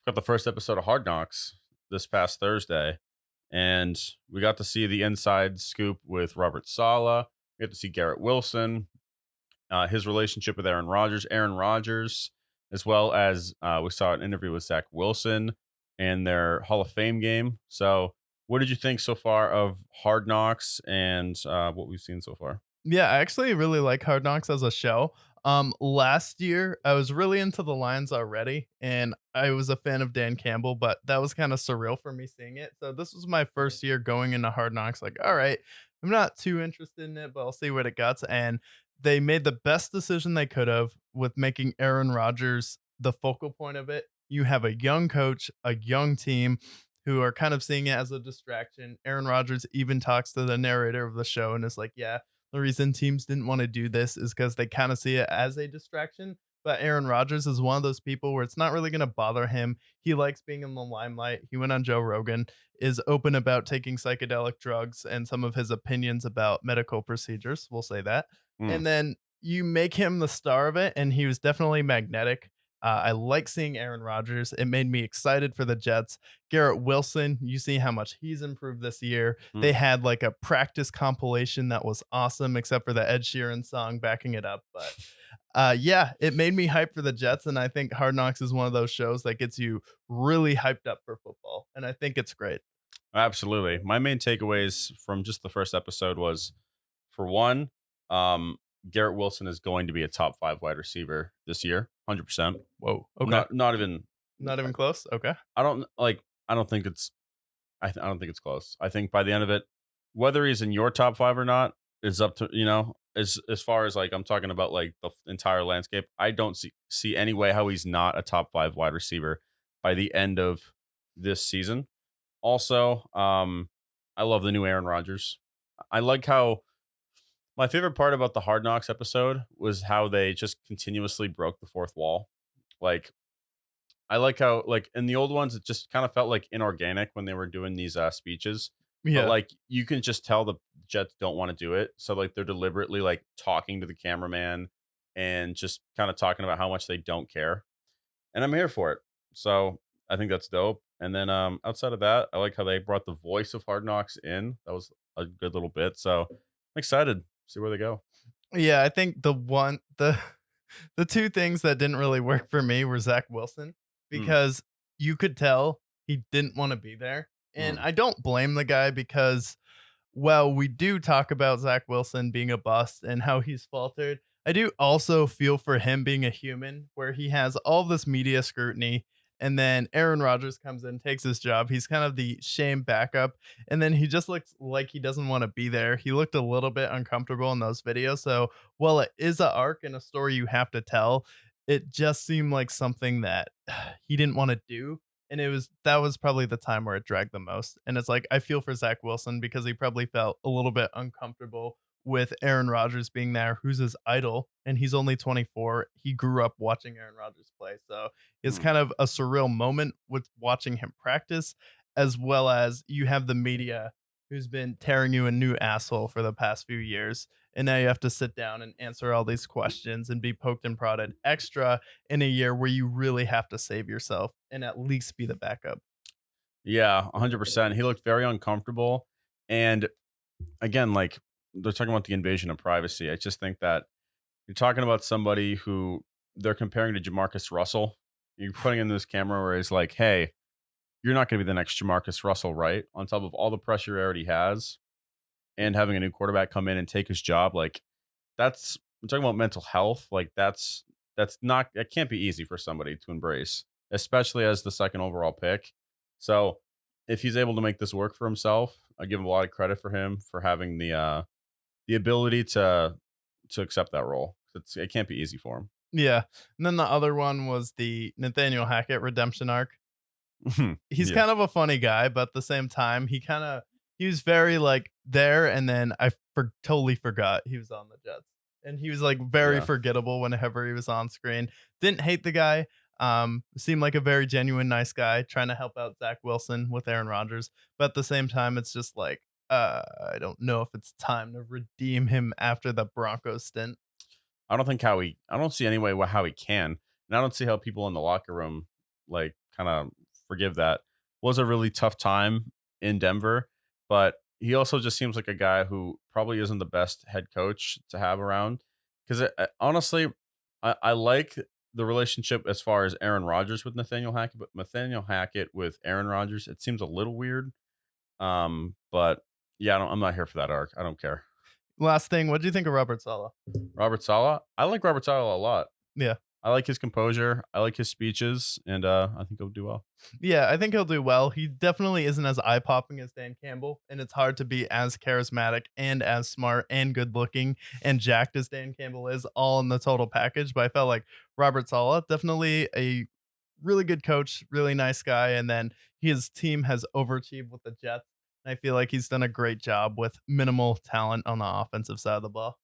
got the first episode of Hard Knocks this past Thursday, and we got to see the inside scoop with Robert Sala. We got to see Garrett Wilson, his relationship with Aaron Rodgers, as well as we saw an interview with Zach Wilson and their Hall of Fame game. So, what did you think so far of Hard Knocks and what we've seen so far? Yeah, I actually really like Hard Knocks as a show. Last year I was really into the Lions already, and I was a fan of Dan Campbell, but that was kind of surreal for me seeing it. So this was my first year going into Hard Knocks. Like, all right, I'm not too interested in it, but I'll see what it gets. And they made the best decision they could have with making Aaron Rodgers the focal point of it. You have a young coach, a young team who are kind of seeing it as a distraction. Aaron Rodgers even talks to the narrator of the show and is like, yeah, the reason teams didn't want to do this is because they kind of see it as a distraction. But Aaron Rodgers is one of those people where it's not really going to bother him. He likes being in the limelight. He went on Joe Rogan, is open about taking psychedelic drugs and some of his opinions about medical procedures. We'll say that. Hmm. And then you make him the star of it, and he was definitely magnetic. I like seeing Aaron Rodgers. It made me excited for the Jets. Garrett Wilson, you see how much he's improved this year. Hmm. They had like a practice compilation that was awesome, except for the Ed Sheeran song backing it up. But yeah, it made me hype for the Jets. And I think Hard Knocks is one of those shows that gets you really hyped up for football. And I think it's great. Absolutely. My main takeaways from just the first episode was, for one, um, Garrett Wilson is going to be a top five wide receiver this year, 100%. Whoa. Okay. Not even. Not even close. Okay. I don't like. I don't think it's. I don't think it's close. I think by the end of it, whether he's in your top five or not is up to as far as like I'm talking about like the entire landscape. I don't see any way how he's not a top five wide receiver by the end of this season. Also, I love the new Aaron Rodgers. I like how my favorite part about the Hard Knocks episode was how they just continuously broke the fourth wall. Like, I like how, like, in the old ones, it just kind of felt like inorganic when they were doing these speeches. But Yeah. like, you can just tell the Jets don't want to do it, so like they're deliberately like talking to the cameraman and just kind of talking about how much they don't care. And I'm here for it. So I think that's dope. And then outside of that, I like how they brought the voice of Hard Knocks in. That was a good little bit. So I'm excited to see where they go. Yeah. I think the two things that didn't really work for me were Zach Wilson, Mm, because you could tell he didn't wanna be there, and mm, I don't blame the guy because, well, we do talk about Zach Wilson being a bust and how he's faltered. I do also feel for him being a human, where he has all this media scrutiny, and then Aaron Rodgers comes in, takes his job. He's kind of the shame backup, and then he just looks like he doesn't wanna be there. He looked a little bit uncomfortable in those videos, so while it is a arc and a story you have to tell, it just seemed like something that he didn't wanna do, and that was probably the time where it dragged the most. And it's like, I feel for Zach Wilson because he probably felt a little bit uncomfortable with Aaron Rodgers being there, who's his idol, and he's only 24. He grew up watching Aaron Rodgers play. So it's mm. kind of a surreal moment with watching him practice, as well as you have the media who's been tearing you a new asshole for the past few years. And now you have to sit down and answer all these questions and be poked and prodded extra in a year where you really have to save yourself and at least be the backup. Yeah, 100%. He looked very uncomfortable. And again, like they're talking about the invasion of privacy. I just think that you're talking about somebody who they're comparing to Jamarcus Russell. You're putting in this camera where he's like, hey, you're not going to be the next Jamarcus Russell, right? On top of all the pressure he already has and having a new quarterback come in and take his job. Like, I'm talking about mental health. Like, that can't be easy for somebody to embrace, especially as the second overall pick. So, if he's able to make this work for himself, I give him a lot of credit for him for having the ability to accept that role. It can't be easy for Yeah. And then the other one was the Nathaniel Hackett redemption arc. him. He's Yeah. kind of a funny guy, but at the same time, he was very like there, and then totally forgot he was on the Jets. And he was like very Yeah. forgettable whenever he was on screen. Didn't hate the guy. Seemed like a very genuine, nice guy trying to help out Zach Wilson with Aaron Rodgers. But at the same time, it's just like, I don't know if it's time to redeem him after the Broncos stint. I don't see any way how he can. And I don't see how people in the locker room like kind of forgive that. Was a really tough time in Denver, but he also just seems like a guy who probably isn't the best head coach to have around. Because honestly, I like the relationship as far as Aaron Rodgers with Nathaniel Hackett, but Nathaniel Hackett with Aaron Rodgers, it seems a little weird. But yeah, I'm not here for that arc. I don't care. Last thing, what do you think of Robert Saleh? Robert Sala, I like Robert Sala a lot. Yeah. I like his composure. I like his speeches, and I think he'll do well. Yeah, I think he'll do well. He definitely isn't as eye popping as Dan Campbell, and it's hard to be as charismatic and as smart and good looking and jacked as Dan Campbell is, all in the total package. But I felt like Robert Saleh, definitely a really good coach, really nice guy. And then his team has overachieved with the Jets. I feel like he's done a great job with minimal talent on the offensive side of the ball.